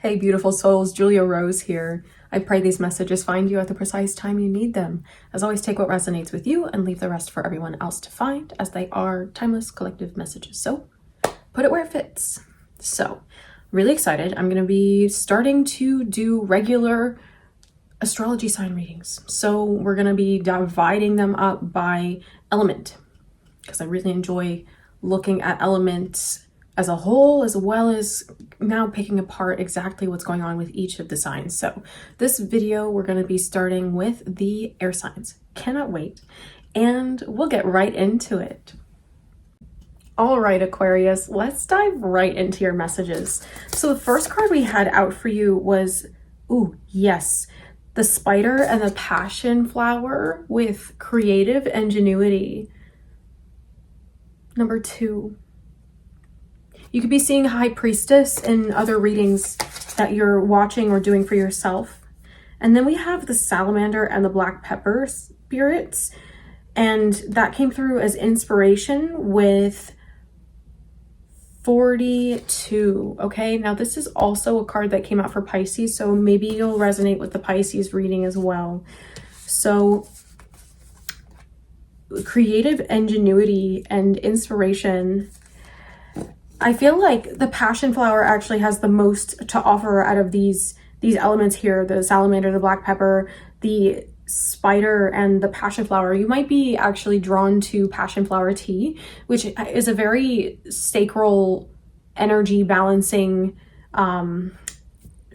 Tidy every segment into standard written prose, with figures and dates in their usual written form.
Hey beautiful souls, Julia Rose here. I pray these messages find you at the precise time you need them. As always, take what resonates with you and leave the rest for everyone else to find, as they are timeless collective messages. So put it where it fits. So really excited. I'm going to be starting to do regular astrology sign readings. So we're going to be dividing them up by element, because I really enjoy looking at elements as a whole, as well as now picking apart exactly what's going on with each of the signs. So this video, we're going to be starting with the air signs. Cannot wait. And we'll get right into it. All right, Aquarius, let's dive right into your messages. So the first card we had out for you was, ooh, yes, the spider and the passion flower with creative ingenuity. Number 2. You could be seeing High Priestess in other readings that you're watching or doing for yourself. And then we have the salamander and the black pepper spirits. And that came through as inspiration with 42. Okay, now this is also a card that came out for Pisces, so maybe you'll resonate with the Pisces reading as well. So creative ingenuity and inspiration. I feel like the passion flower actually has the most to offer out of these elements here, the salamander, the black pepper, the spider, and the passion flower. You might be actually drawn to passion flower tea, which is a very sacral energy balancing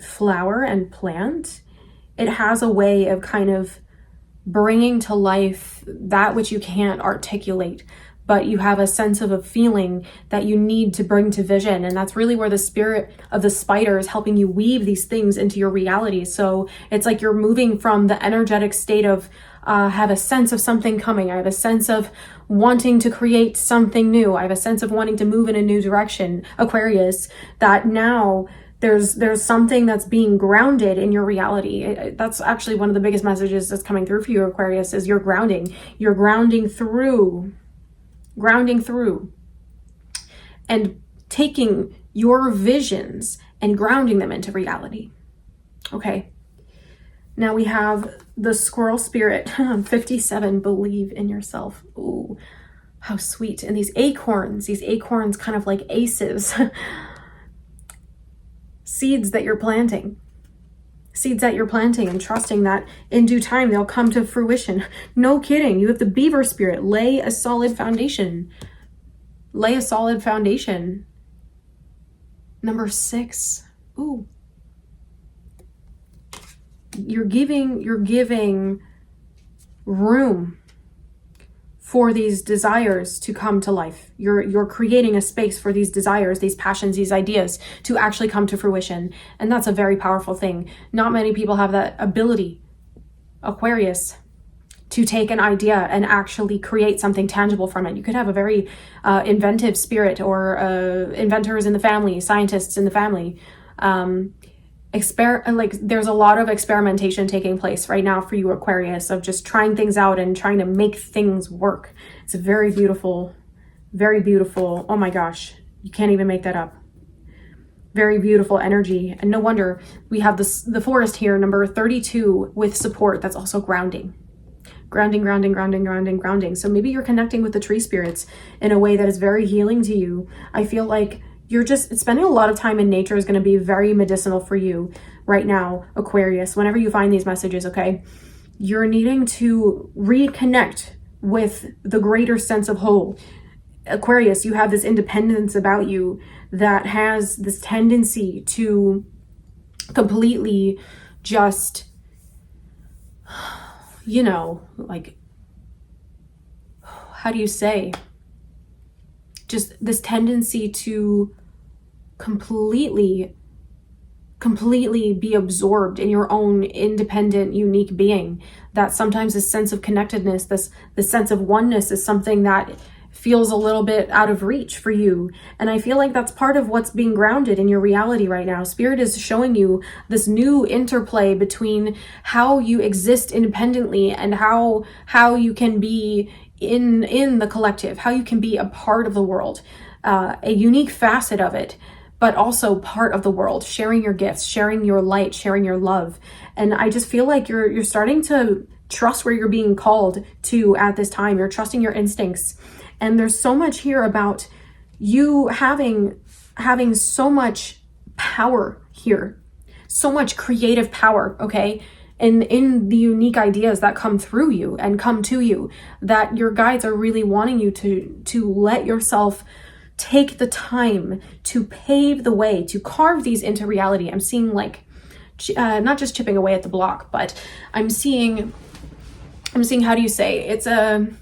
flower and plant. It has a way of kind of bringing to life that which you can't articulate, but you have a sense of a feeling that you need to bring to vision. And that's really where the spirit of the spider is helping you weave these things into your reality. So it's like you're moving from the energetic state of have a sense of something coming. I have a sense of wanting to create something new. I have a sense of wanting to move in a new direction, Aquarius, that now there's something that's being grounded in your reality. That's actually one of the biggest messages that's coming through for you, Aquarius, is you're grounding. You're grounding through and taking your visions and grounding them into reality. Okay. Now we have the squirrel spirit, 57, believe in yourself. Ooh, how sweet. And these acorns kind of like aces, seeds that you're planting and trusting that in due time they'll come to fruition. No kidding. You have the beaver spirit. Lay a solid foundation. Number 6. Ooh. You're giving room for these desires to come to life. You're creating a space for these desires, these passions, these ideas to actually come to fruition. And that's a very powerful thing. Not many people have that ability, Aquarius, to take an idea and actually create something tangible from it. You could have a very inventive spirit, or inventors in the family, scientists in the family. There's a lot of experimentation taking place right now for you, Aquarius, of just trying things out and trying to make things work. It's a very beautiful, oh my gosh, you can't even make that up. Very beautiful energy. And no wonder we have the forest here, number 32, with support. That's also grounding. Grounding. So maybe you're connecting with the tree spirits in a way that is very healing to you. I feel like you're just spending a lot of time in nature is going to be very medicinal for you right now, Aquarius. Whenever you find these messages, okay, you're needing to reconnect with the greater sense of whole. Aquarius, you have this independence about you that has this tendency to completely just, like, how do you say? Just this tendency to completely be absorbed in your own independent, unique being. That sometimes this sense of connectedness, this sense of oneness is something that feels a little bit out of reach for you. And I feel like that's part of what's being grounded in your reality right now. Spirit is showing you this new interplay between how you exist independently and how you can be in the collective, how you can be a part of the world, a unique facet of it, but also part of the world, sharing your gifts, sharing your light, sharing your love. And I just feel like you're starting to trust where you're being called to at this time. You're trusting your instincts. And there's so much here about you having so much power here, so much creative power, okay? And in the unique ideas that come through you and come to you, that your guides are really wanting you to let yourself take the time to pave the way, to carve these into reality. I'm seeing like, not just chipping away at the block, but I'm seeing, how do you say, it's an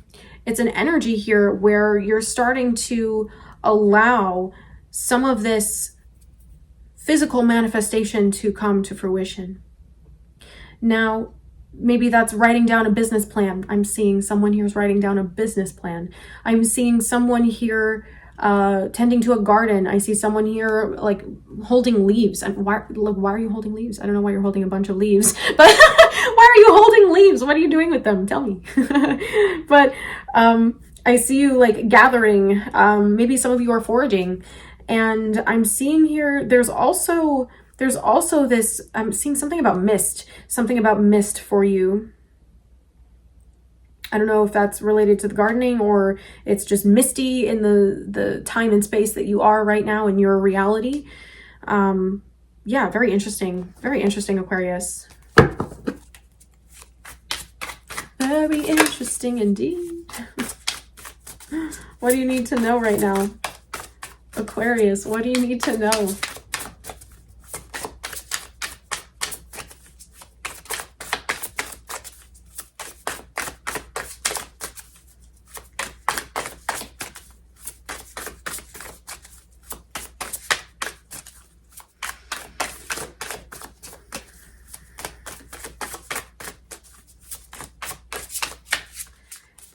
energy here where you're starting to allow some of this physical manifestation to come to fruition. Now, maybe that's writing down a business plan. I'm seeing someone here is writing down a business plan. I'm seeing someone here tending to a garden. I see someone here like holding leaves. And why are you holding leaves? I don't know why you're holding a bunch of leaves, but why are you holding leaves? What are you doing with them? Tell me. But I see you like gathering. Maybe some of you are foraging, and I'm seeing here there's also this, I'm seeing something about mist for you. I don't know if that's related to the gardening or it's just misty in the time and space that you are right now in your reality. Yeah, very interesting, Aquarius. Very interesting indeed. What do you need to know right now, Aquarius? What do you need to know?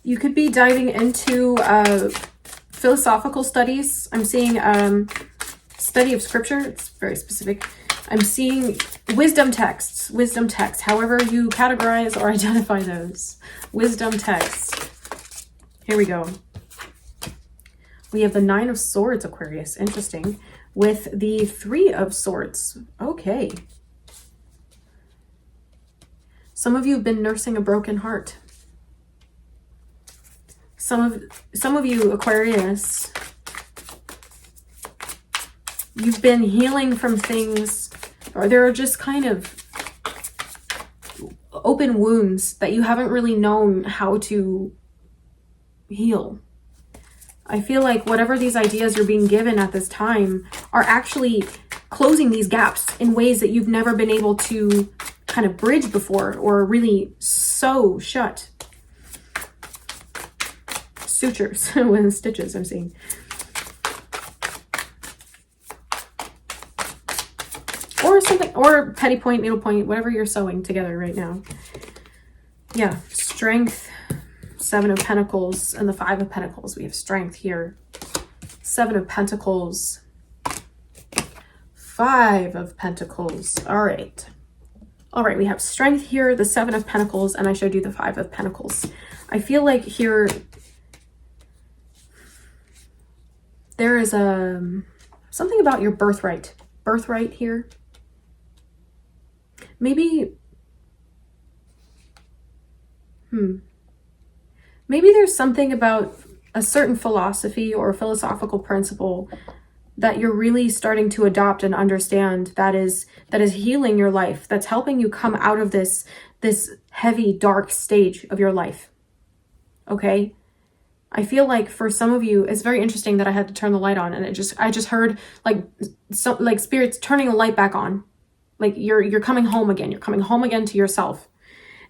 You could be diving into philosophical studies. I'm seeing study of scripture. It's very specific. I'm seeing wisdom texts, however you categorize or identify those. Wisdom texts. Here we go. We have the 9 of Swords, Aquarius. Interesting. With the 3 of Swords. Okay. Some of you have been nursing a broken heart. Some of you, Aquarius, you've been healing from things, or there are just kind of open wounds that you haven't really known how to heal. I feel like whatever these ideas you're being given at this time are actually closing these gaps in ways that you've never been able to kind of bridge before or really sew shut. Sutures with stitches, I'm seeing. Or something, or petty point, needle point, whatever you're sewing together right now. Yeah, strength, 7 of Pentacles, and the 5 of Pentacles. We have strength here. 7 of Pentacles, 5 of Pentacles. All right, we have strength here, the 7 of Pentacles, and I showed you the 5 of Pentacles. I feel like here there is something about your birthright here. Maybe there's something about a certain philosophy or philosophical principle that you're really starting to adopt and understand that is healing your life, that's helping you come out of this heavy, dark stage of your life. Okay? I feel like for some of you, it's very interesting that I had to turn the light on, and I just heard like spirits turning the light back on. Like you're coming home again. You're coming home again to yourself.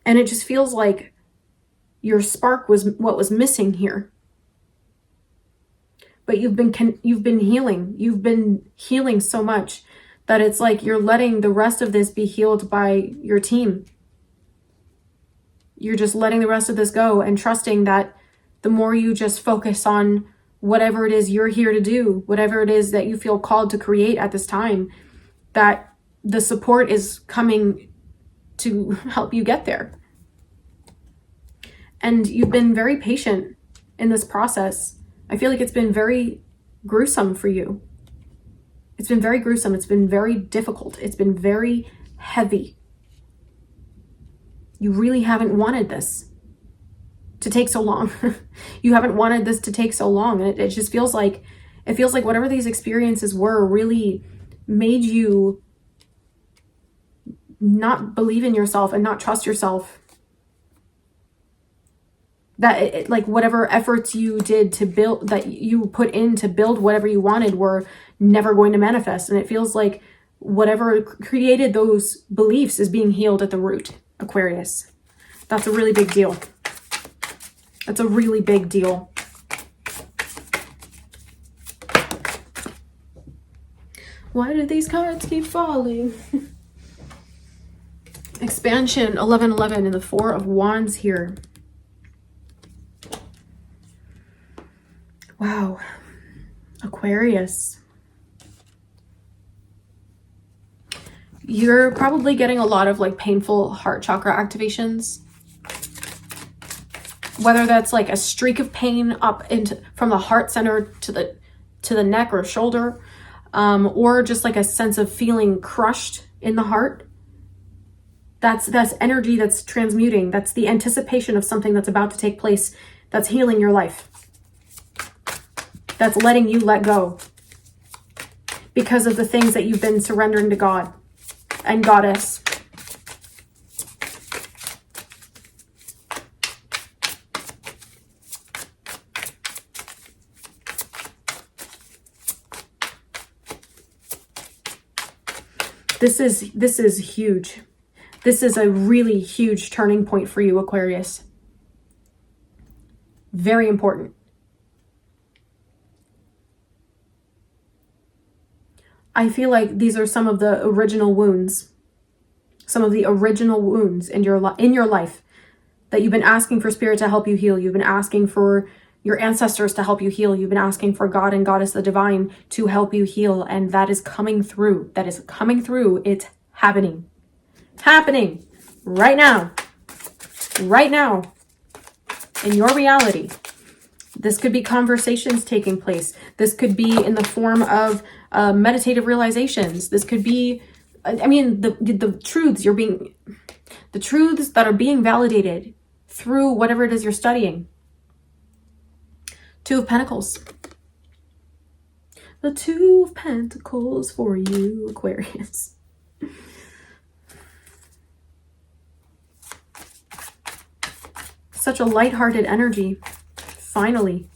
And it just feels like your spark was what was missing here. But you've been healing. You've been healing so much that it's like you're letting the rest of this be healed by your team. You're just letting the rest of this go and trusting that the more you just focus on whatever it is you're here to do, whatever it is that you feel called to create at this time, that the support is coming to help you get there. And you've been very patient in this process. I feel like it's been very gruesome for you. It's been very gruesome. It's been very difficult. It's been very heavy. You really haven't wanted this to take so long. You haven't wanted this to take so long. And it just feels like, whatever these experiences were really made you not believe in yourself and not trust yourself. That like whatever efforts you did to build, that you put in to build whatever you wanted, were never going to manifest. And it feels like whatever created those beliefs is being healed at the root, Aquarius. That's a really big deal. That's a really big deal. Why do these cards keep falling? Expansion, 1111, and the Four of Wands here. Wow. Aquarius. You're probably getting a lot of like painful heart chakra activations. Whether that's like a streak of pain up into from the heart center to the neck or shoulder, or just like a sense of feeling crushed in the heart. That's energy that's transmuting. That's the anticipation of something that's about to take place. That's healing your life. That's letting you let go because of the things that you've been surrendering to God and Goddess. This is huge. This is a really huge turning point for you, Aquarius. Very important. I feel like these are some of the original wounds. Some of the original wounds in your life that you've been asking for Spirit to help you heal. You've been asking for your ancestors to help you heal. You've been asking for God and Goddess, the Divine, to help you heal. And that is coming through. That is coming through. It's happening. Happening right now. Right now. In your reality. This could be conversations taking place. This could be in the form of meditative realizations. This could be, I mean, the truths the truths that are being validated through whatever it is you're studying. Two of Pentacles. The Two of Pentacles for you, Aquarius. Such a lighthearted energy. Finally.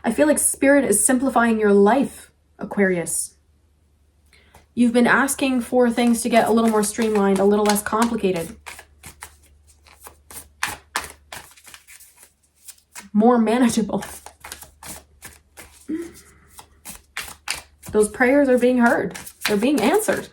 I feel like Spirit is simplifying your life, Aquarius. You've been asking for things to get a little more streamlined, a little less complicated. More manageable. Those prayers are being heard. They're being answered.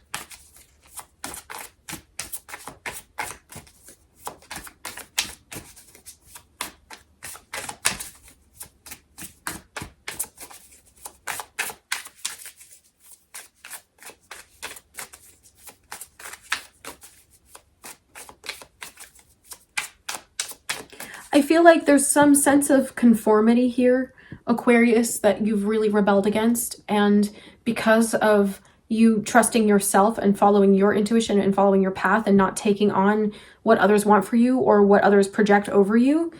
I feel like there's some sense of conformity here, Aquarius, that you've really rebelled against. And because of you trusting yourself and following your intuition and following your path and not taking on what others want for you or what others project over you,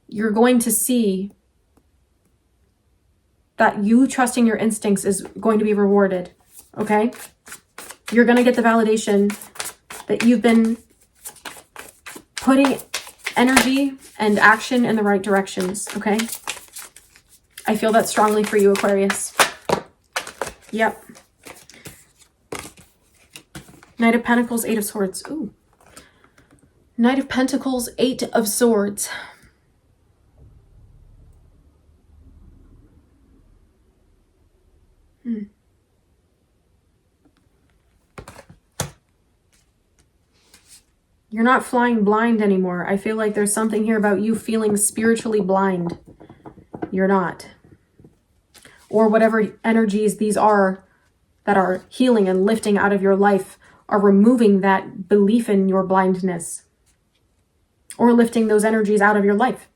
you're going to see that you trusting your instincts is going to be rewarded, okay? You're going to get the validation that you've been putting energy and action in the right directions, okay? I feel that strongly for you, Aquarius. Yep. Knight of Pentacles, Eight of Swords. Ooh. Knight of Pentacles, Eight of Swords. You're not flying blind anymore. I feel like there's something here about you feeling spiritually blind. You're not. Or whatever energies these are that are healing and lifting out of your life are removing that belief in your blindness. Or lifting those energies out of your life.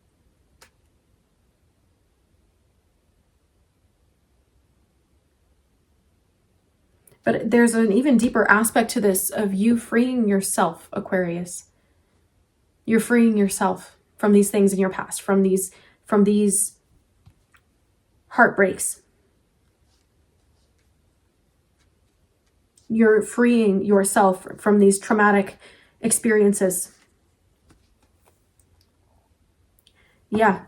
But there's an even deeper aspect to this of you freeing yourself, Aquarius. You're freeing yourself from these things in your past, from these heartbreaks. You're freeing yourself from these traumatic experiences. Yeah.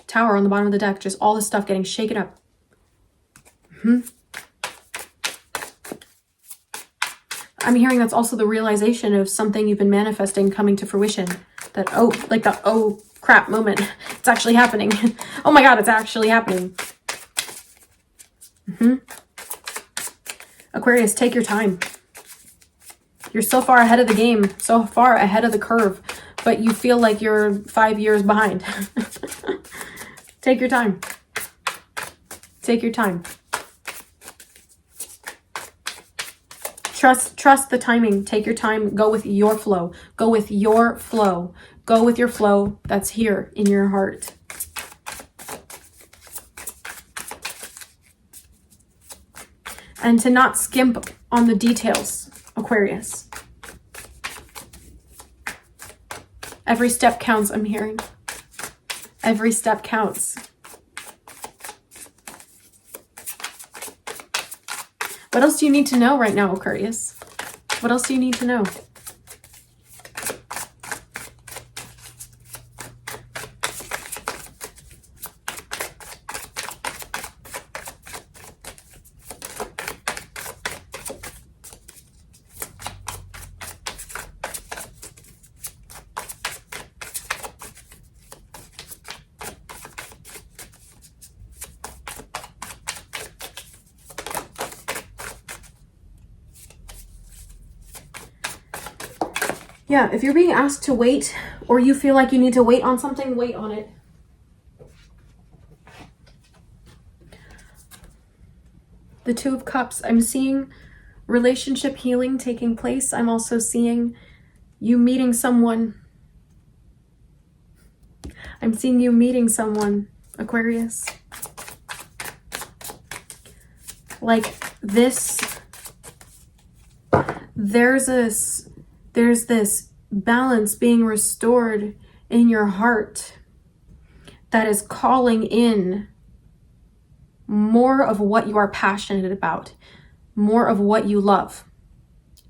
Tower on the bottom of the deck, just all this stuff getting shaken up. I'm hearing that's also the realization of something you've been manifesting coming to fruition. That, oh, like the oh crap moment. It's actually happening. Oh my God, it's actually happening. Aquarius, take your time. You're so far ahead of the game, so far ahead of the curve, but you feel like you're 5 years behind. Take your time. Take your time. Trust the timing. Take your time. Go with your flow. Go with your flow. Go with your flow that's here in your heart. And to not skimp on the details, Aquarius. Every step counts, I'm hearing. Every step counts. What else do you need to know right now, Aquarius? What else do you need to know? Yeah, if you're being asked to wait, or you feel like you need to wait on something, wait on it. The Two of Cups, I'm seeing relationship healing taking place. I'm also seeing you meeting someone. I'm seeing you meeting someone, Aquarius. Like this, there's this balance being restored in your heart that is calling in more of what you are passionate about, more of what you love,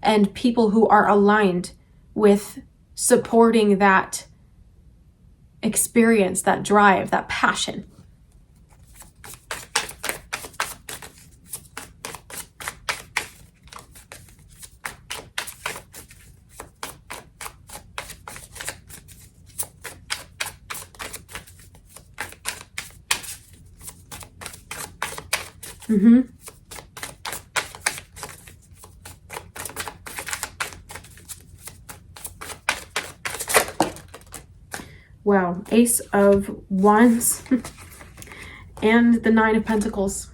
and people who are aligned with supporting that experience, that drive, that passion. Wow, Ace of Wands and the Nine of Pentacles.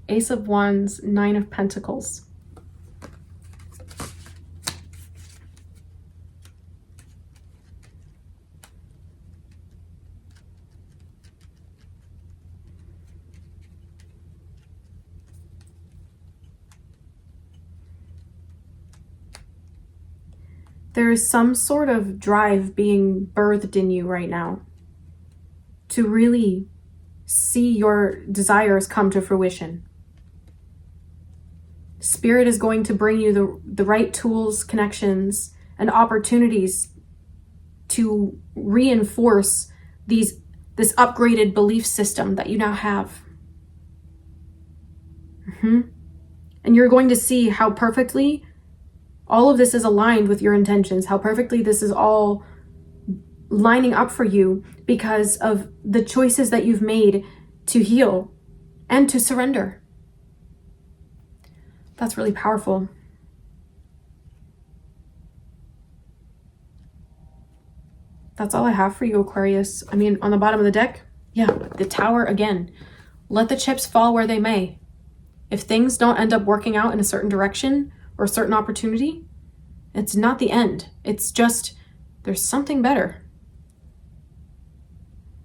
Ace of Wands, Nine of Pentacles. There is some sort of drive being birthed in you right now to really see your desires come to fruition. Spirit is going to bring you the right tools, connections, and opportunities to reinforce this upgraded belief system that you now have. And you're going to see how perfectly all of this is aligned with your intentions, how perfectly this is all lining up for you because of the choices that you've made to heal and to surrender. That's really powerful. That's all I have for you, Aquarius. I mean, on the bottom of the deck, yeah, the Tower again. Let the chips fall where they may. If things don't end up working out in a certain direction or a certain opportunity, it's not the end. It's just, there's something better.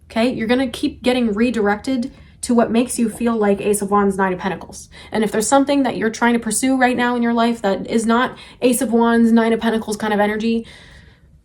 Okay, you're going to keep getting redirected to what makes you feel like Ace of Wands, Nine of Pentacles. And if there's something that you're trying to pursue right now in your life that is not Ace of Wands, Nine of Pentacles kind of energy,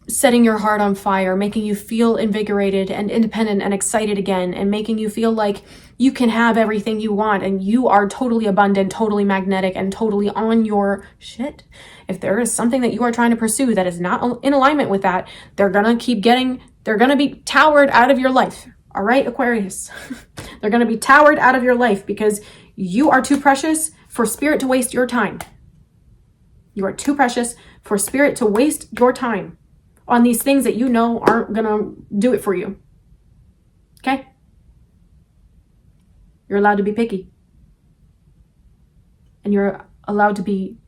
setting your heart on fire, making you feel invigorated and independent and excited again, and making you feel like you can have everything you want and you are totally abundant, totally magnetic, and totally on your shit. If there is something that you are trying to pursue that is not in alignment with that, they're gonna be towered out of your life. All right, Aquarius? They're gonna be towered out of your life because you are too precious for spirit to waste your time. You are too precious for spirit to waste your time on these things that you know aren't gonna do it for you. Okay? You're allowed to be picky. And you're allowed to be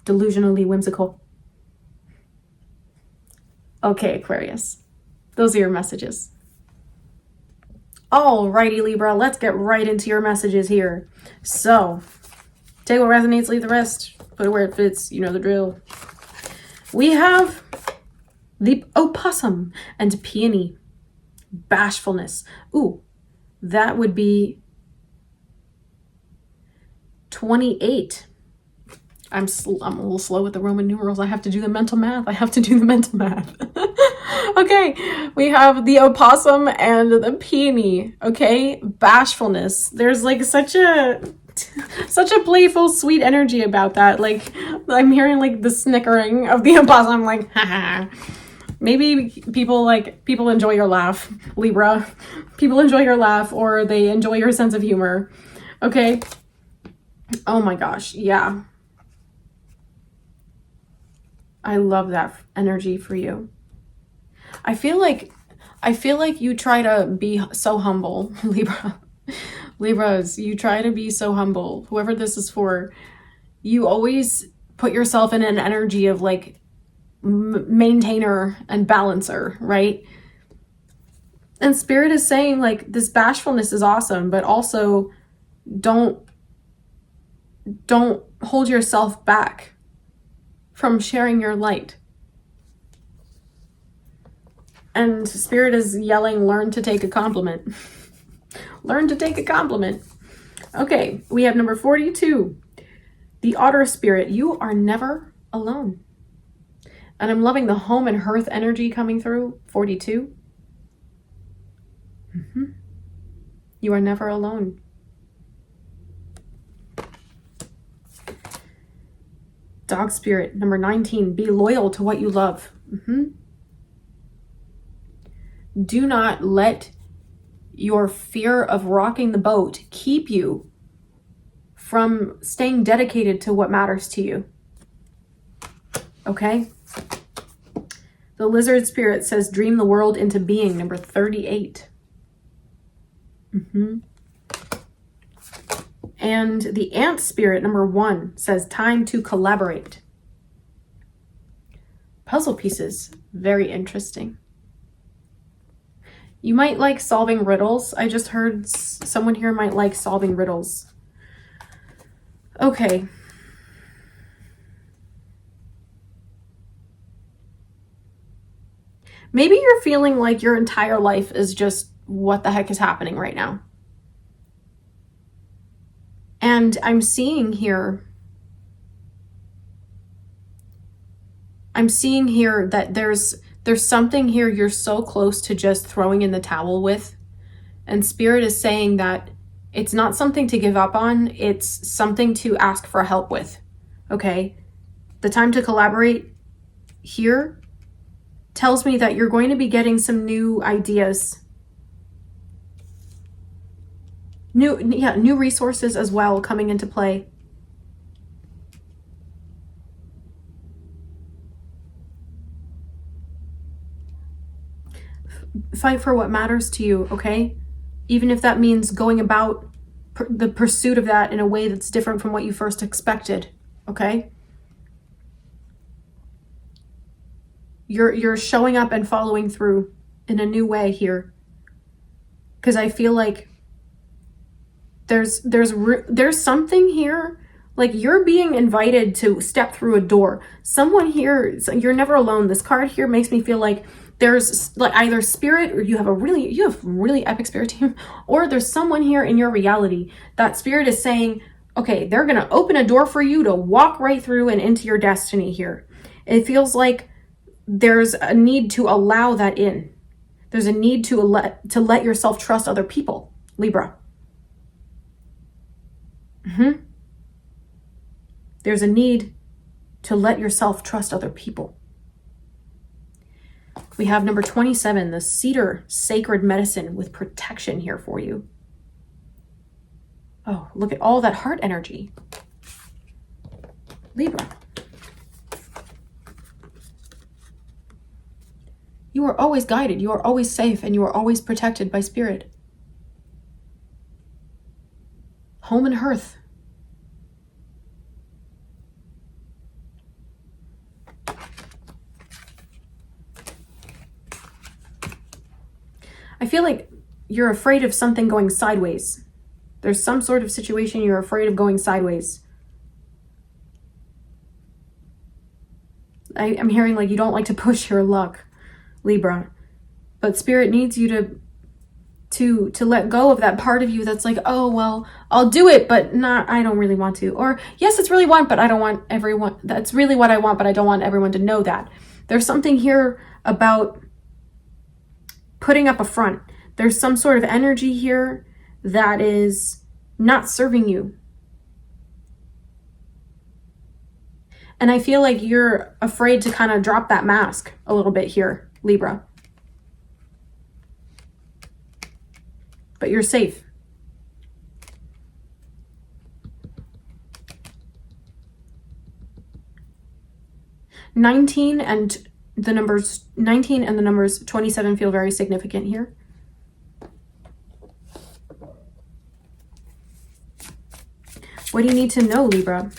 delusionally whimsical. Okay, Aquarius. Those are your messages. Alrighty, Libra, let's get right into your messages here. So, take what resonates, leave the rest. Put it where it fits. You know the drill. We have the opossum and peony. Bashfulness. Ooh, that would be 28. I'm a little slow with the Roman numerals. I have to do the mental math. Okay, we have the opossum and the peony. Okay, bashfulness. There's like such a playful, sweet energy about that. Like, I'm hearing like the snickering of the opossum. I'm like, ha. Maybe people enjoy your laugh, Libra. People enjoy your laugh, or they enjoy your sense of humor. Okay. Oh my gosh, yeah. I love that energy for you. I feel like you try to be so humble, Libra. Libras, you try to be so humble. Whoever this is for, you always put yourself in an energy of like maintainer and balancer, right? And Spirit is saying like this bashfulness is awesome, but also don't hold yourself back from sharing your light. And Spirit is yelling, learn to take a compliment. Learn to take a compliment. Okay, we have number 42. The Otter Spirit. You are never alone. And I'm loving the home and hearth energy coming through. 42. You are never alone. Dog Spirit, number 19. Be loyal to what you love. Do not let your fear of rocking the boat keep you from staying dedicated to what matters to you. Okay? The Lizard Spirit says, dream the world into being, number 38. And the Ant Spirit, number 1, says, time to collaborate. Puzzle pieces, very interesting. You might like solving riddles. I just heard someone here might like solving riddles. Okay. Maybe you're feeling like your entire life is just what the heck is happening right now. And I'm seeing here that there's something here you're so close to just throwing in the towel with. And Spirit is saying that it's not something to give up on, it's something to ask for help with. Okay? The time to collaborate here tells me that you're going to be getting some new ideas. New resources as well coming into play. Fight for what matters to you, okay? Even if that means going about the pursuit of that in a way that's different from what you first expected, okay? You're showing up and following through in a new way here. Because I feel like there's something here, like you're being invited to step through a door. Someone here, you're never alone. This card here makes me feel like there's like either spirit, or you have really epic spirit team, or there's someone here in your reality that spirit is saying, okay, they're going to open a door for you to walk right through and into your destiny here. It feels like there's a need to allow that in. There's a need to let yourself trust other people, Libra. There's a need to let yourself trust other people. We have number 27, the cedar sacred medicine with protection here for you. Oh, look at all that heart energy. Libra. You are always guided, you are always safe, and you are always protected by spirit. Home and hearth. I feel like you're afraid of something going sideways. There's some sort of situation you're afraid of going sideways. I'm hearing like you don't like to push your luck, Libra. But spirit needs you to let go of that part of you that's like, oh, well, I'll do it, but I don't really want to. Or yes, it's really want, but I don't want everyone. That's really what I want, but I don't want everyone to know that. There's something here about putting up a front. There's some sort of energy here that is not serving you. And I feel like you're afraid to kind of drop that mask a little bit here, Libra. But you're safe. (19) and the numbers 19 and the numbers 27 feel very significant here. What do you need to know, Libra?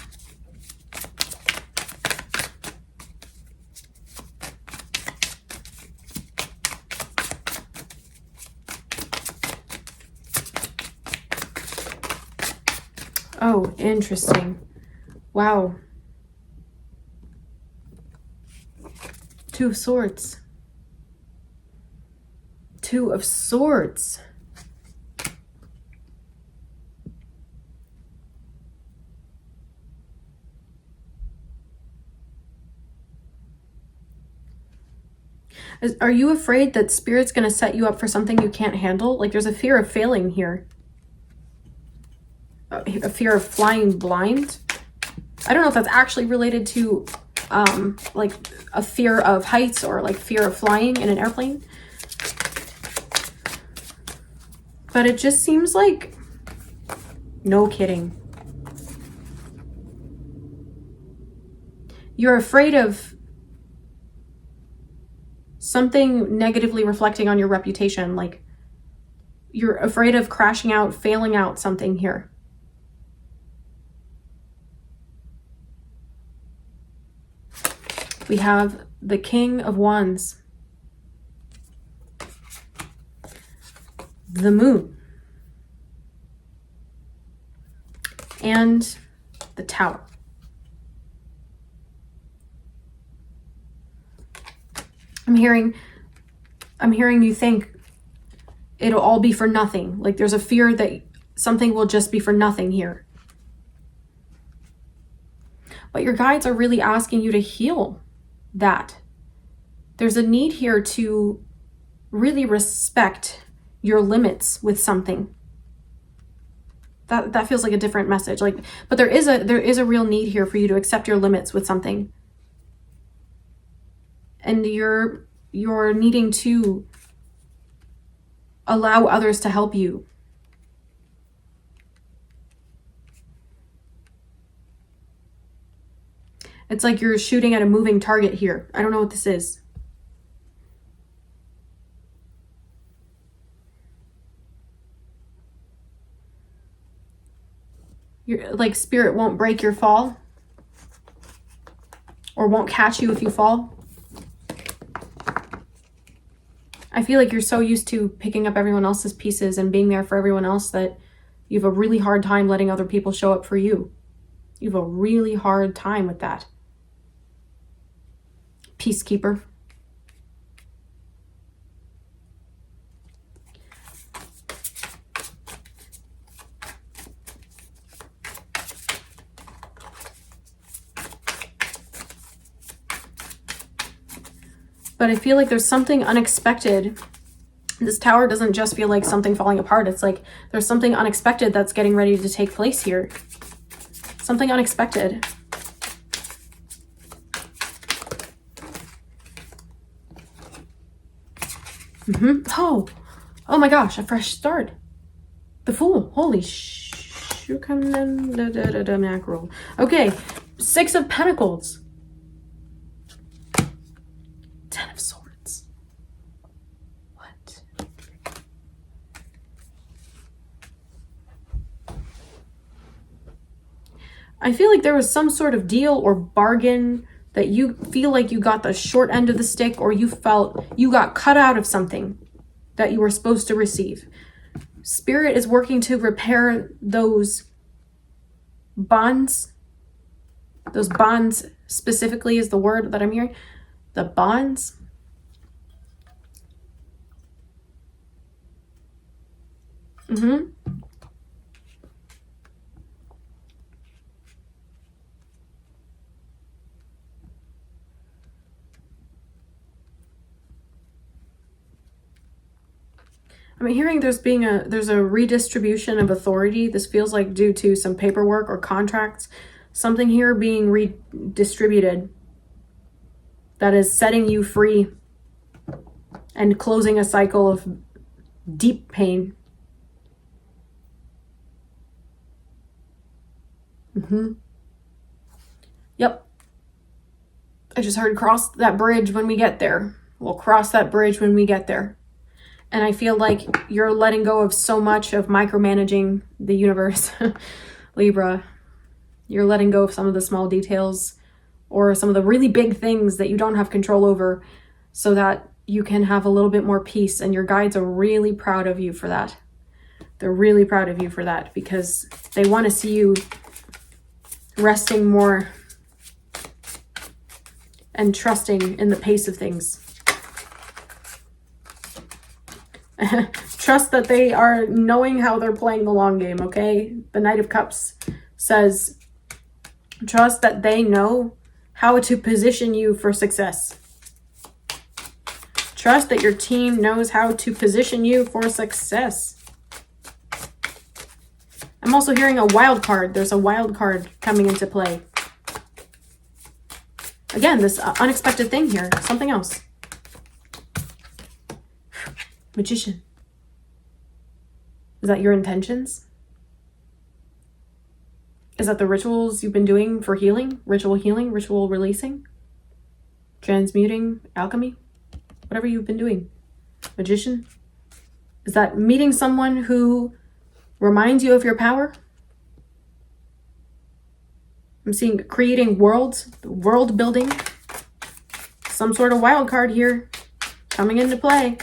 Oh, interesting. Wow. Two of Swords. Two of Swords. Are you afraid that spirit's going to set you up for something you can't handle? Like there's a fear of failing here. A fear of flying blind. I don't know if that's actually related to like a fear of heights or like fear of flying in an airplane. But it just seems like, no kidding. You're afraid of something negatively reflecting on your reputation. Like you're afraid of crashing out, failing out something here. We have the King of Wands, the Moon, and the Tower. I'm hearing you think it'll all be for nothing. Like there's a fear that something will just be for nothing here. But your guides are really asking you to heal that. There's a need here to really respect your limits with something. That feels like a different message. Like, but there is a real need here for you to accept your limits with something. And you're needing to allow others to help you. It's like you're shooting at a moving target here. I don't know what this is. You're like spirit won't break your fall or won't catch you if you fall. I feel like you're so used to picking up everyone else's pieces and being there for everyone else that you have a really hard time letting other people show up for you. You have a really hard time with that. Peacekeeper. But I feel like there's something unexpected. This tower doesn't just feel like something falling apart. It's like there's something unexpected that's getting ready to take place here. Something unexpected. Oh my gosh, a fresh start. The Fool. Holy mackerel. Okay, 6 of Pentacles. 10 of Swords. What? I feel like there was some sort of deal or bargain that you feel like you got the short end of the stick, or you felt you got cut out of something that you were supposed to receive. Spirit is working to repair those bonds. Those bonds specifically is the word that I'm hearing. The bonds. I'm hearing there's a redistribution of authority. This feels like due to some paperwork or contracts, something here being redistributed that is setting you free and closing a cycle of deep pain. Yep. I just heard cross that bridge when we get there. We'll cross that bridge when we get there. And I feel like you're letting go of so much of micromanaging the universe, Libra. You're letting go of some of the small details or some of the really big things that you don't have control over so that you can have a little bit more peace. And your guides are really proud of you for that. They're really proud of you for that because they want to see you resting more and trusting in the pace of things. Trust that they are knowing how they're playing the long game, okay? The Knight of Cups says, trust that they know how to position you for success. Trust that your team knows how to position you for success. I'm also hearing a wild card. There's a wild card coming into play. Again, this unexpected thing here. Something else. Magician. Is that your intentions? Is that the rituals you've been doing for healing? Ritual healing, ritual releasing, transmuting, alchemy, whatever you've been doing. Magician. Is that meeting someone who reminds you of your power? I'm seeing creating worlds, world building. Some sort of wild card here coming into play.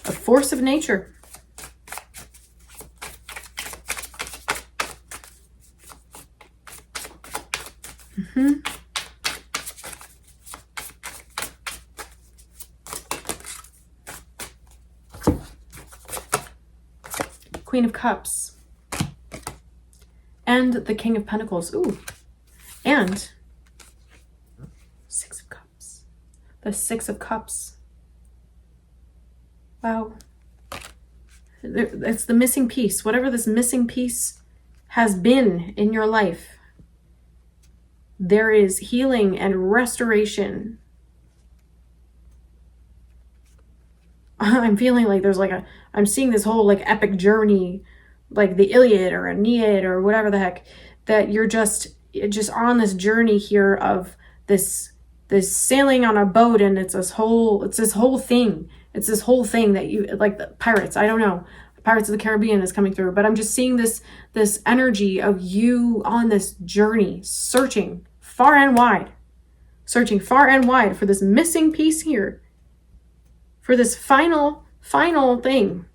A force of nature. Queen of Cups. And the King of Pentacles. Ooh. And 6 of Cups. The 6 of Cups. Wow. It's the missing piece. Whatever this missing piece has been in your life, there is healing and restoration. I'm feeling like there's like I'm seeing this whole like epic journey, like the Iliad or Aeneid or whatever the heck, that you're just on this journey here of this sailing on a boat, and it's this whole thing. It's this whole thing that you, like the pirates, I don't know, Pirates of the Caribbean is coming through, but I'm just seeing this energy of you on this journey, searching far and wide for this missing piece here, for this final thing.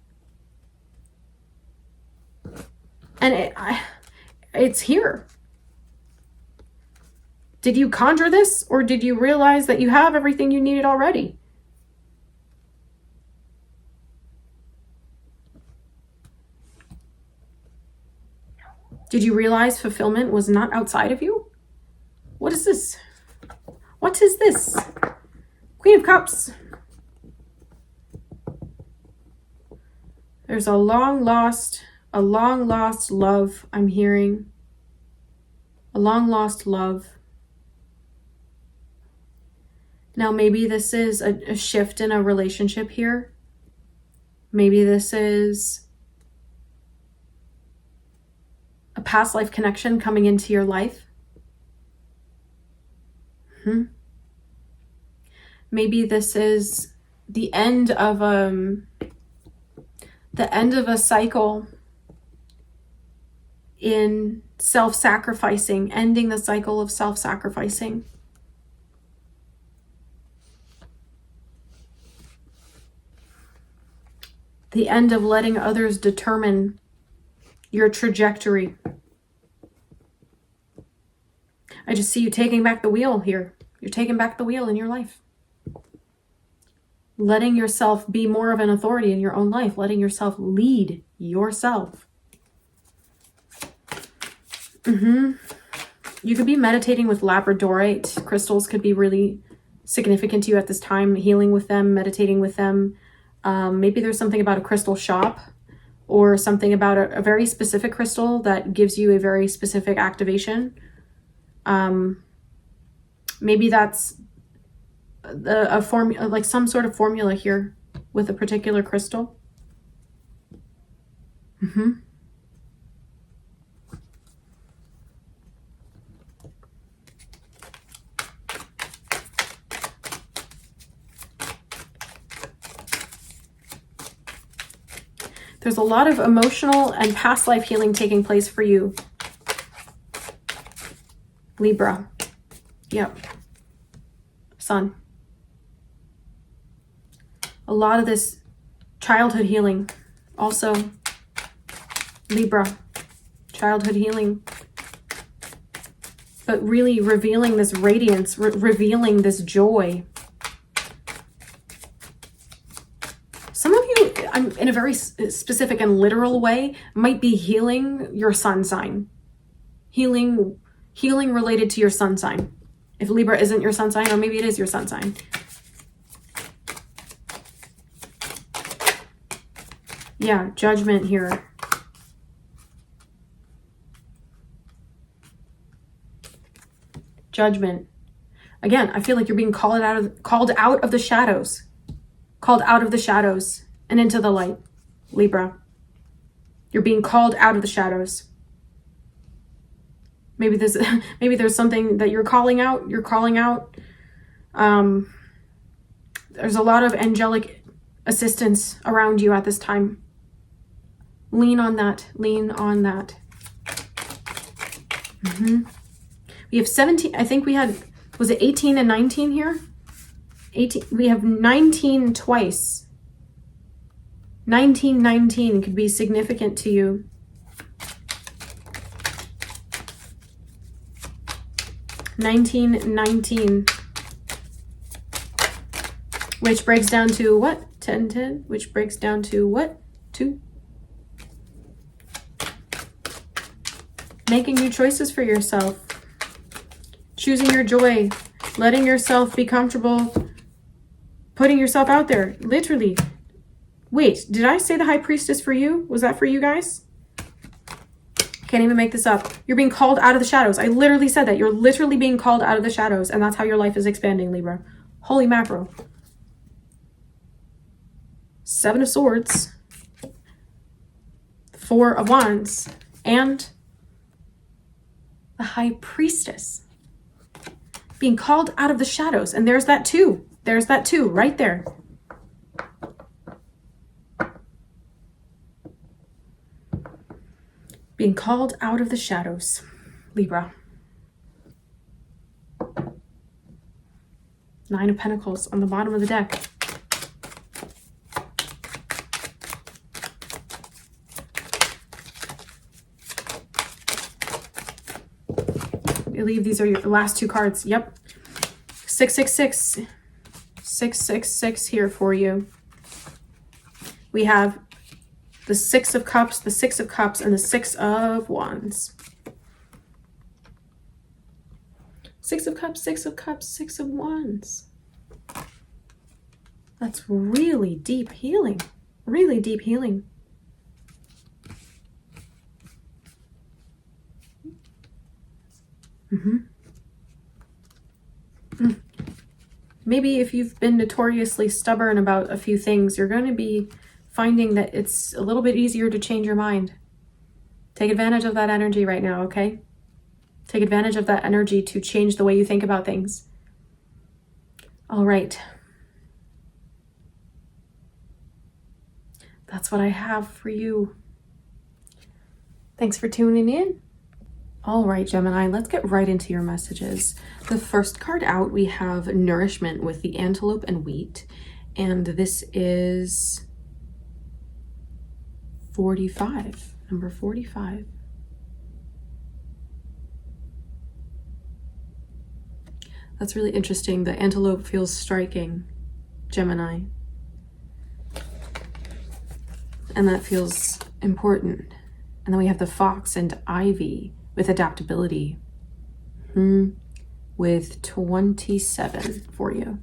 And it's here. Did you conjure this, or did you realize that you have everything you needed already? Did you realize fulfillment was not outside of you? What is this? What is this? Queen of Cups. There's a long lost love I'm hearing. A long lost love. Now maybe this is a shift in a relationship here. Maybe this is a past life connection coming into your life. Maybe this is the end of a cycle in self-sacrificing, ending the cycle of self-sacrificing. The end of letting others determine your trajectory. I just see you taking back the wheel here. You're taking back the wheel in your life. Letting yourself be more of an authority in your own life. Letting yourself lead yourself. You could be meditating with labradorite. Crystals could be really significant to you at this time. Healing with them, meditating with them. Maybe there's something about a crystal shop or something about a very specific crystal that gives you a very specific activation. Maybe that's a formula, like some sort of formula here with a particular crystal. There's a lot of emotional and past life healing taking place for you, Libra. Yep. Sun. A lot of this childhood healing. Also, Libra. Childhood healing. But really revealing this radiance, revealing this joy. Some of you, in a very specific and literal way, might be healing your sun sign. Healing related to your sun sign. If Libra isn't your sun sign, or maybe it is your sun sign. Yeah, judgment here. Judgment. Again, I feel like you're being called out of the shadows. Called out of the shadows and into the light, Libra. You're being called out of the shadows. Maybe there's something that you're calling out. There's a lot of angelic assistance around you at this time. Lean on that. Lean on that. We have 17. I think we had, was it 18 and 19 here? 18. We have 19 twice. 19 could be significant to you. 19, which breaks down to what? 10, which breaks down to what? 2. Making new choices for yourself. Choosing your joy. Letting yourself be comfortable. Putting yourself out there. Literally. Wait, did I say the High Priestess for you? Was that for you guys? Can't even make this up. You're being called out of the shadows. I literally said that. You're literally being called out of the shadows, and that's how your life is expanding, Libra. Holy mackerel. 7 of Swords. 4 of Wands. And the High Priestess. Being called out of the shadows. And there's that too. There's that too, right there. Being called out of the shadows, Libra. 9 of Pentacles on the bottom of the deck. I believe these are your last 2 cards. Yep. 666. 666 here for you. We have the 6 of Cups, the 6 of Cups, and the 6 of Wands. 6 of Cups, 6 of Cups, 6 of Wands. That's really deep healing. Really deep healing. Maybe if you've been notoriously stubborn about a few things, you're going to be finding that it's a little bit easier to change your mind. Take advantage of that energy right now, okay? Take advantage of that energy to change the way you think about things. All right. That's what I have for you. Thanks for tuning in. All right, Gemini, let's get right into your messages. The first card out, we have Nourishment with the Antelope and Wheat. And this is 45, number 45. That's really interesting. The antelope feels striking, Gemini. And that feels important. And then we have the fox and ivy with adaptability. With 27 for you.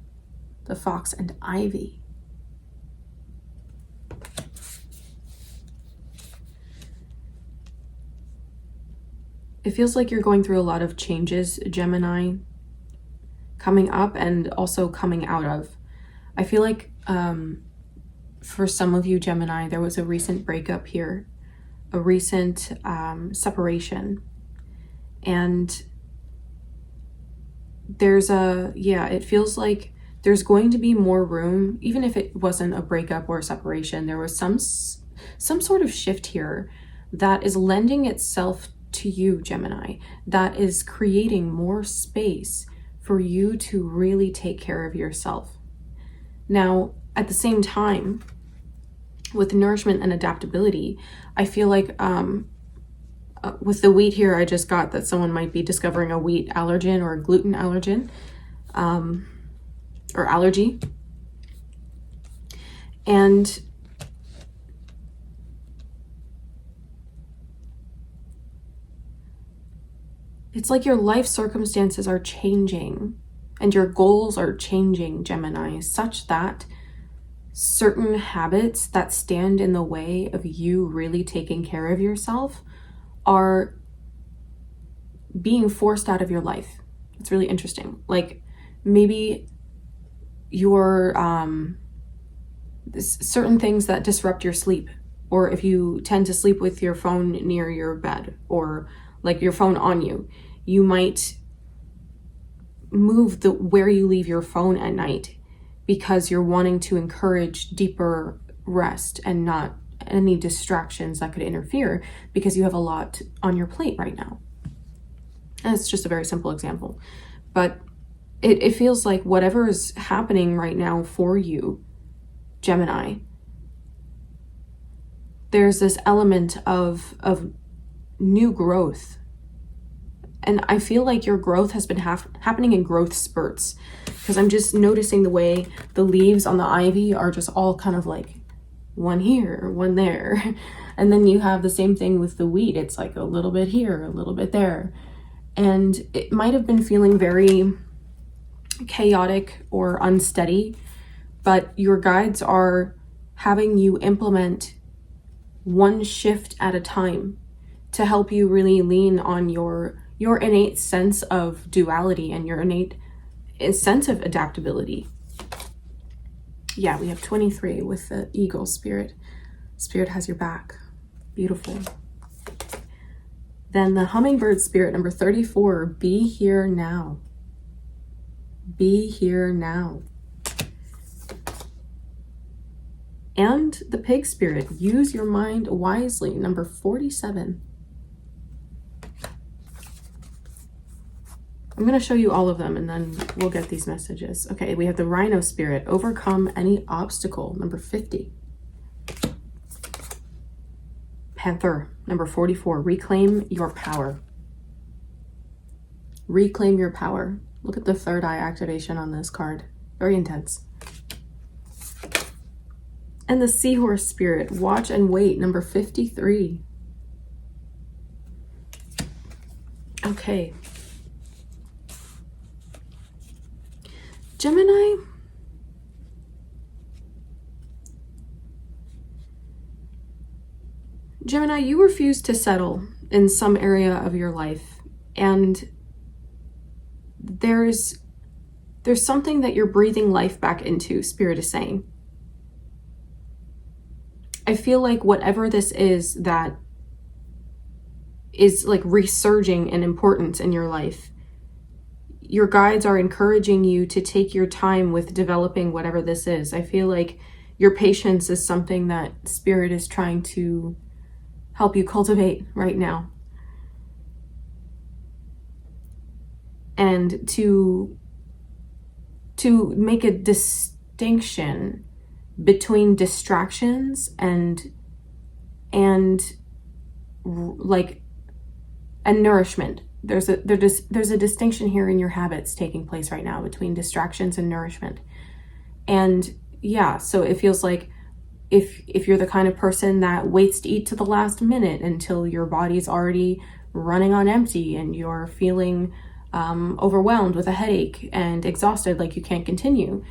The fox and ivy. It feels like you're going through a lot of changes, Gemini, coming up and also coming out of. I feel like for some of you, Gemini, there was a recent breakup here, a recent separation. And there's it feels like there's going to be more room, even if it wasn't a breakup or a separation. There was some sort of shift here that is lending itself to you, Gemini, that is creating more space for you to really take care of yourself. Now, at the same time, with nourishment and adaptability, I feel like with the wheat here, I just got that someone might be discovering a wheat allergen or a gluten allergen or allergy. And it's like your life circumstances are changing and your goals are changing, Gemini, such that certain habits that stand in the way of you really taking care of yourself are being forced out of your life. It's really interesting. Like maybe your certain things that disrupt your sleep, or if you tend to sleep with your phone near your bed or like your phone on you, you might move where you leave your phone at night because you're wanting to encourage deeper rest and not any distractions that could interfere because you have a lot on your plate right now. And it's just a very simple example. But it feels like whatever is happening right now for you, Gemini, there's this element of new growth. And I feel like your growth has been happening in growth spurts, because I'm just noticing the way the leaves on the ivy are just all kind of like one here, one there. And then you have the same thing with the wheat. It's like a little bit here, a little bit there. And it might have been feeling very chaotic or unsteady, but your guides are having you implement one shift at a time to help you really lean on your innate sense of duality and your innate sense of adaptability. Yeah, we have 23 with the eagle spirit. Spirit has your back. Beautiful. Then the hummingbird spirit, number 34, be here now. Be here now. And the pig spirit, use your mind wisely, number 47. I'm going to show you all of them and then we'll get these messages. Okay, we have the rhino spirit, overcome any obstacle, number 50. Panther, number 44, reclaim your power. Reclaim your power. Look at the third eye activation on this card. Very intense. And the seahorse spirit, watch and wait, number 53. Okay. Gemini, Gemini, you refuse to settle in some area of your life, and there's something that you're breathing life back into, Spirit is saying. I feel like whatever this is that is like resurging in importance in your life, your guides are encouraging you to take your time with developing whatever this is. I feel like your patience is something that Spirit is trying to help you cultivate right now. And to make a distinction between distractions and nourishment. There's a distinction here in your habits taking place right now between distractions and nourishment. And yeah, so it feels like if you're the kind of person that waits to eat to the last minute until your body's already running on empty and you're feeling overwhelmed with a headache and exhausted, like you can't continue,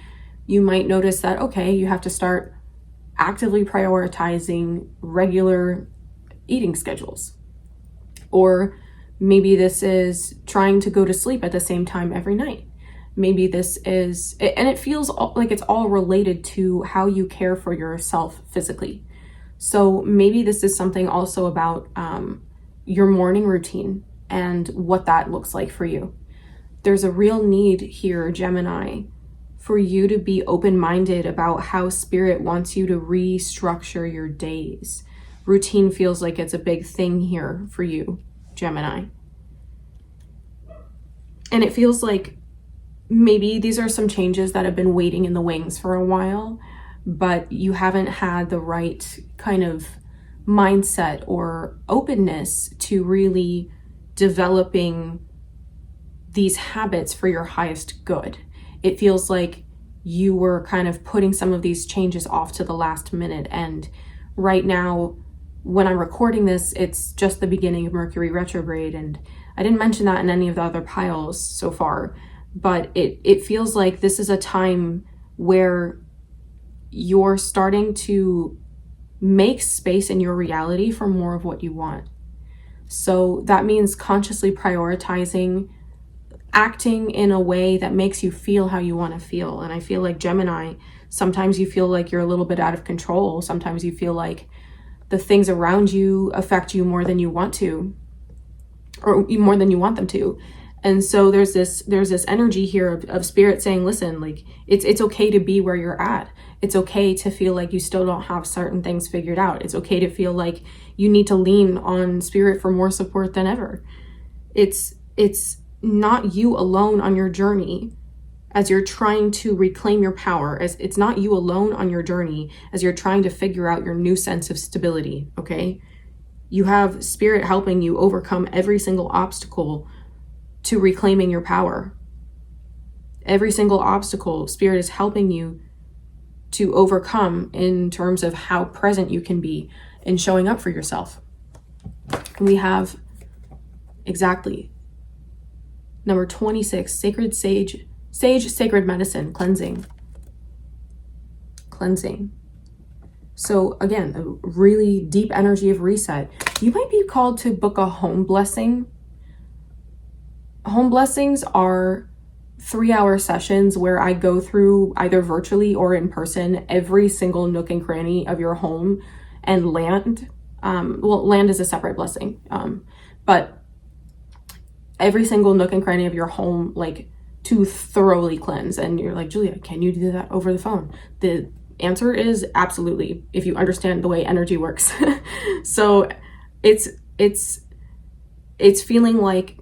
you might notice that, okay, you have to start actively prioritizing regular eating schedules. Or maybe this is trying to go to sleep at the same time every night. Maybe this is, and it feels like it's all related to how you care for yourself physically. So maybe this is something also about your morning routine and what that looks like for you. There's a real need here, Gemini, for you to be open-minded about how Spirit wants you to restructure your days. Routine feels like it's a big thing here for you, Gemini. And it feels like maybe these are some changes that have been waiting in the wings for a while, but you haven't had the right kind of mindset or openness to really developing these habits for your highest good. It feels like you were kind of putting some of these changes off to the last minute. And right now, when I'm recording this, it's just the beginning of Mercury retrograde. And I didn't mention that in any of the other piles so far, but it feels like this is a time where you're starting to make space in your reality for more of what you want. So that means consciously prioritizing acting in a way that makes you feel how you want to feel. And I feel like Gemini, sometimes you feel like you're a little bit out of control. Sometimes you feel like the things around you affect you more than you want to, or more than you want them to. And so there's this energy here of Spirit saying, listen, like it's okay to be where you're at. It's okay to feel like you still don't have certain things figured out. It's okay to feel like you need to lean on Spirit for more support than ever. It's not you alone on your journey as you're trying to reclaim your power. As it's not you alone on your journey as you're trying to figure out your new sense of stability, okay? You have Spirit helping you overcome every single obstacle to reclaiming your power. Every single obstacle, Spirit is helping you to overcome in terms of how present you can be in showing up for yourself. We have exactly number 26, sacred sage, sacred medicine, cleansing. So again, a really deep energy of reset. You might be called to book a home blessing. Home blessings are 3-hour sessions where I go through either virtually or in person every single nook and cranny of your home and land. Land is a separate blessing, but every single nook and cranny of your home, like to thoroughly cleanse. And you're like, Julia, can you do that over the phone? The answer is absolutely, if you understand the way energy works. So it's feeling like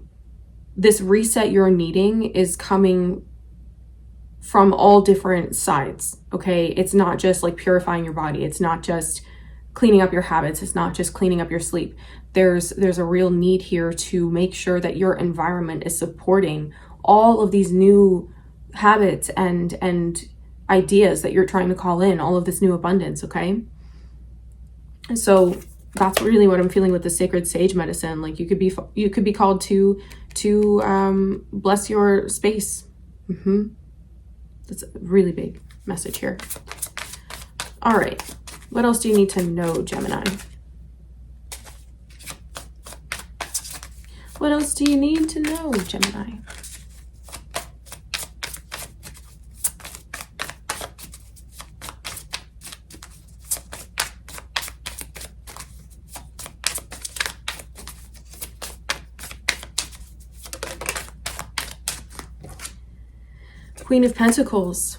this reset you're needing is coming from all different sides, okay? It's not just like purifying your body. It's not just cleaning up your habits. It's not just cleaning up your sleep. There's a real need here to make sure that your environment is supporting all of these new habits and ideas that you're trying to call in, all of this new abundance, okay? So that's really what I'm feeling with the sacred sage medicine. Like you could be called to bless your space. That's a really big message here. All right, what else do you need to know, Gemini? What else do you need to know, Gemini? Queen of Pentacles.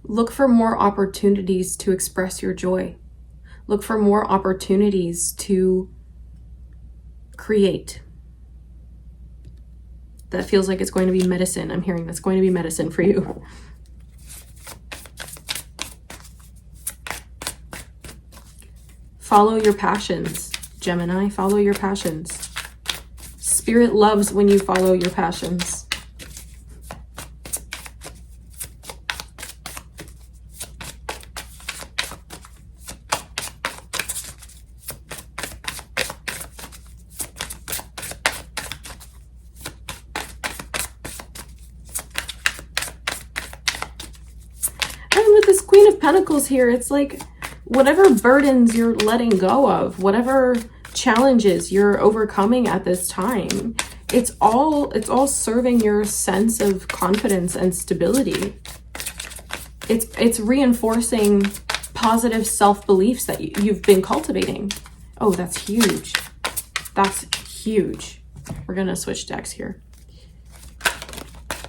Look for more opportunities to express your joy. Look for more opportunities to create. That feels like it's going to be medicine. I'm hearing that's going to be medicine for you. Follow your passions, Gemini. Follow your passions. Spirit loves when you follow your passions. And with this Queen of Pentacles here, it's like whatever burdens you're letting go of, whatever challenges you're overcoming at this time, it's all serving your sense of confidence and stability. It's reinforcing positive self-beliefs that you've been cultivating. Oh, that's huge. That's huge. We're gonna switch decks here.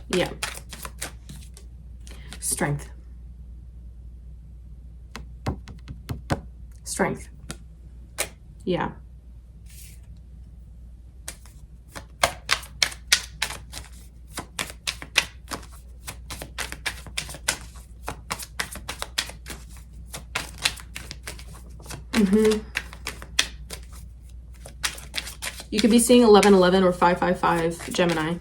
Yeah. Strength. Strength. Yeah. You could be seeing 1111 or 555, Gemini.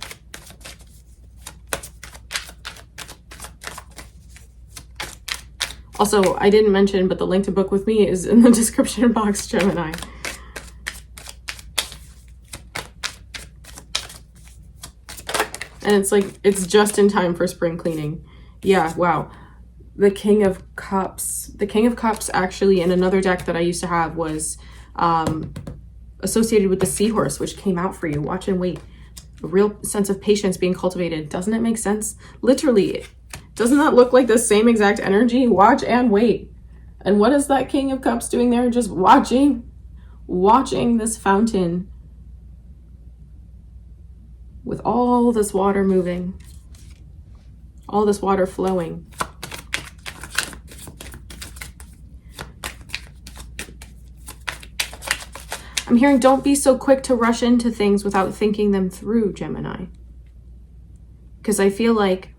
Also, I didn't mention, but the link to book with me is in the description box, Gemini. And it's like, it's just in time for spring cleaning. Yeah, wow. The King of Cups. The King of Cups actually in another deck that I used to have was associated with the Seahorse, which came out for you. Watch and wait. A real sense of patience being cultivated. Doesn't it make sense? Literally, doesn't that look like the same exact energy? Watch and wait. And what is that King of Cups doing there? Just watching this fountain with all this water moving, all this water flowing. I'm hearing don't be so quick to rush into things without thinking them through, Gemini. Because I feel like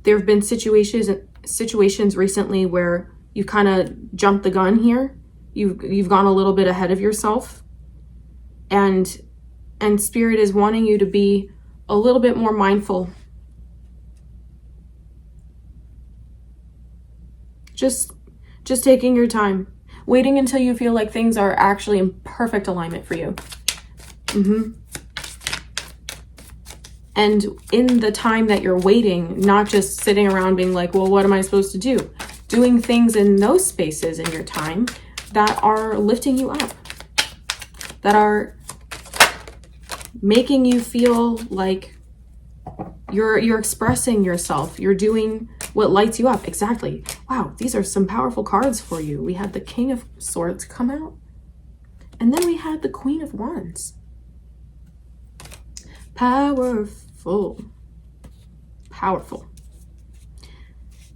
there have been situations recently where you kind of jumped the gun here. You've gone a little bit ahead of yourself. And Spirit is wanting you to be a little bit more mindful. Just taking your time. Waiting until you feel like things are actually in perfect alignment for you. And in the time that you're waiting, not just sitting around being like, well, what am I supposed to do? Doing things in those spaces in your time that are lifting you up, that are making you feel like you're expressing yourself. You're doing what lights you up. Exactly. Wow, these are some powerful cards for you. We had the King of Swords come out. And then we had the Queen of Wands. Powerful. Powerful.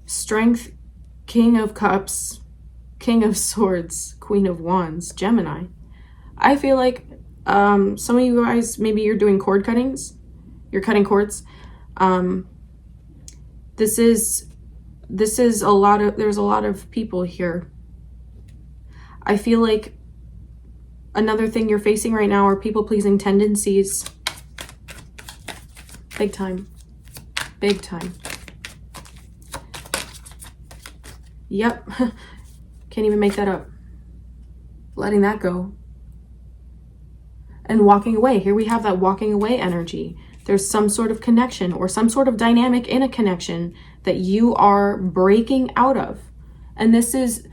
Strength, King of Cups, King of Swords, Queen of Wands, Gemini. I feel like some of you guys, maybe you're doing cord cuttings. You're cutting cords. This is there's a lot of people here. I feel like another thing you're facing right now are people-pleasing tendencies. Big time. Big time. Yep. Can't even make that up. Letting that go. And walking away. Here we have that walking away energy. There's some sort of connection or some sort of dynamic in a connection that you are breaking out of. And this is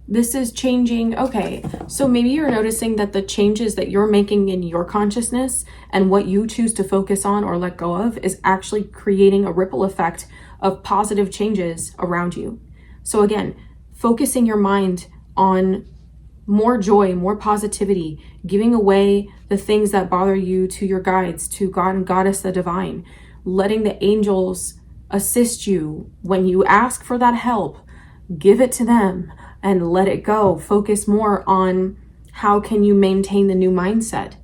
This is changing. Okay, so maybe you're noticing that the changes that you're making in your consciousness and what you choose to focus on or let go of is actually creating a ripple effect of positive changes around you. So again, focusing your mind on more joy, more positivity, giving away the things that bother you to your guides, to God and Goddess, the divine, letting the angels assist you when you ask for that help, give it to them and let it go. Focus more on how can you maintain the new mindset,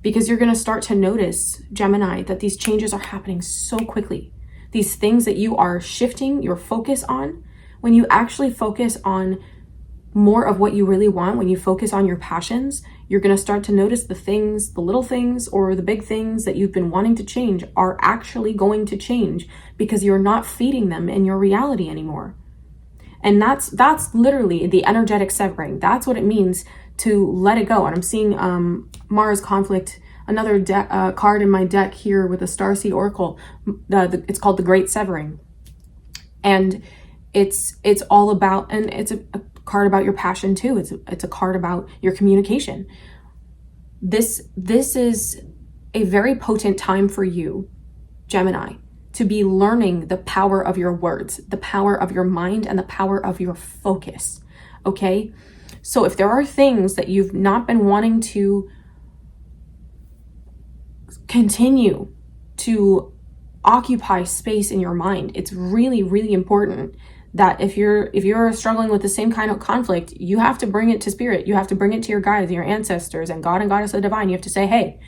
because you're going to start to notice, Gemini, that these changes are happening so quickly. These things that you are shifting your focus on, when you actually focus on more of what you really want, when you focus on your passions, you're going to start to notice the things, the little things or the big things that you've been wanting to change are actually going to change because you're not feeding them in your reality anymore. And that's literally the energetic severing. That's what it means to let it go. And I'm seeing Mars conflict, another card in my deck here with a Starseed Oracle. It's called the Great Severing. And it's all about, and it's a card about your passion too. It's a card about your communication. This is a very potent time for you, Gemini, to be learning the power of your words, the power of your mind, and the power of your focus, okay? So if there are things that you've not been wanting to continue to occupy space in your mind, it's really, really important that if you're struggling with the same kind of conflict, you have to bring it to spirit. You have to bring it to your guides, your ancestors, and God and Goddess of the divine. You have to say, hey,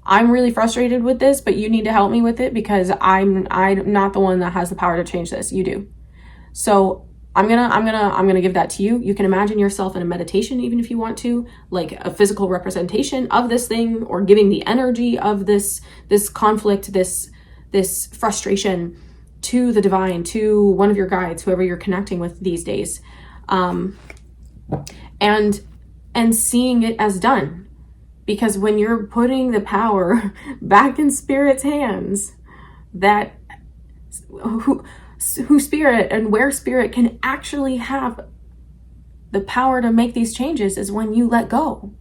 I'm really frustrated with this, but you need to help me with it because I'm not the one that has the power to change this. You do. So I'm gonna give that to you. You can imagine yourself in a meditation, even if you want to, like a physical representation of this thing, or giving the energy of this conflict, this frustration to the divine, to one of your guides, whoever you're connecting with these days, and seeing it as done. Because when you're putting the power back in spirit's hands, that who spirit and where spirit can actually have the power to make these changes is when you let go.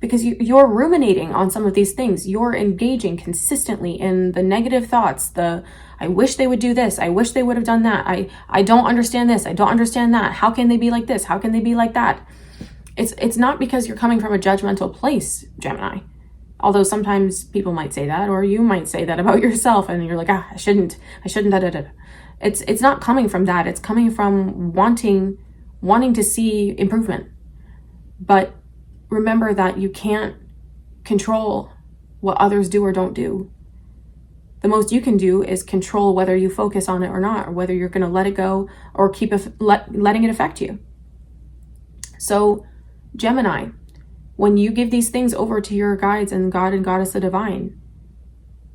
Because you're ruminating on some of these things. You're engaging consistently in the negative thoughts, I wish they would do this, I wish they would have done that, I don't understand this, I don't understand that, how can they be like this, how can they be like that? It's not because you're coming from a judgmental place, Gemini. Although sometimes people might say that, or you might say that about yourself, and you're like, I shouldn't, da, da, da. It's not coming from that. It's coming from wanting to see improvement. But remember that you can't control what others do or don't do. The most you can do is control whether you focus on it or not, or whether you're going to let it go or keep letting it affect you. So Gemini, when you give these things over to your guides and God and Goddess the divine,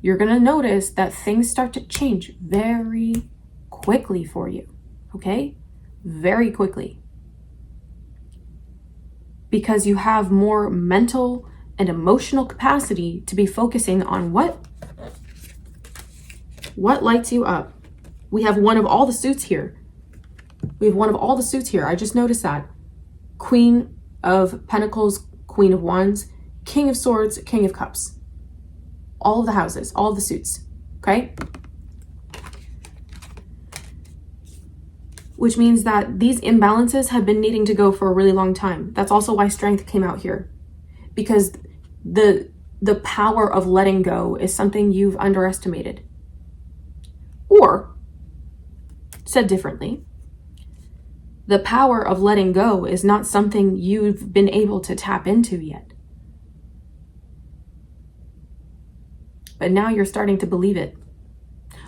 you're going to notice that things start to change very quickly for you, okay? Very quickly. Because you have more mental and emotional capacity to be focusing on what lights you up. We have one of all the suits here. I just noticed that. Queen of Pentacles, Queen of Wands, King of Swords, King of Cups. All of the houses, all of the suits, okay? Which means that these imbalances have been needing to go for a really long time. That's also why Strength came out here. Because the power of letting go is something you've underestimated. Or, said differently, the power of letting go is not something you've been able to tap into yet. But now you're starting to believe it.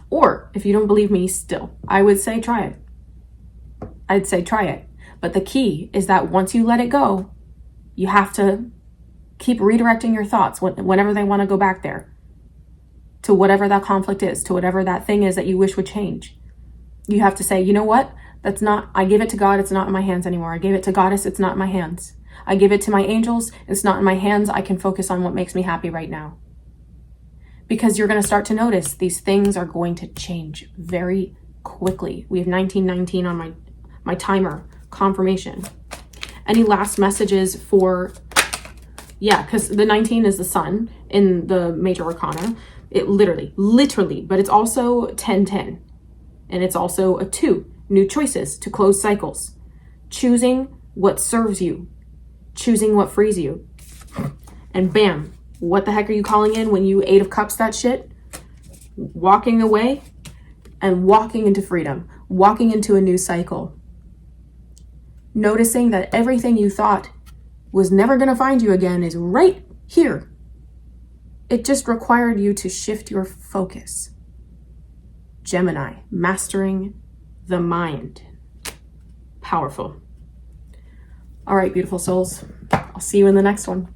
Or, if you don't believe me still, I would say try it. I'd say try it. But the key is that once you let it go, you have to keep redirecting your thoughts whenever they want to go back there. To whatever that conflict is, to whatever that thing is that you wish would change. You have to say, you know what? I give it to God, it's not in my hands anymore. I gave it to Goddess, it's not in my hands. I give it to my angels, it's not in my hands. I can focus on what makes me happy right now. Because you're going to start to notice these things are going to change very quickly. We have 1919 on my timer, confirmation. Any last messages for, yeah, because the 19 is the sun in the major arcana. It literally, but it's also 10-10. And it's also a 2, new choices to close cycles. Choosing what serves you, choosing what frees you. And bam, what the heck are you calling in when you 8 of Cups that shit? Walking away and walking into freedom, walking into a new cycle. Noticing that everything you thought was never going to find you again is right here. It just required you to shift your focus. Gemini, mastering the mind. Powerful. All right, beautiful souls. I'll see you in the next one.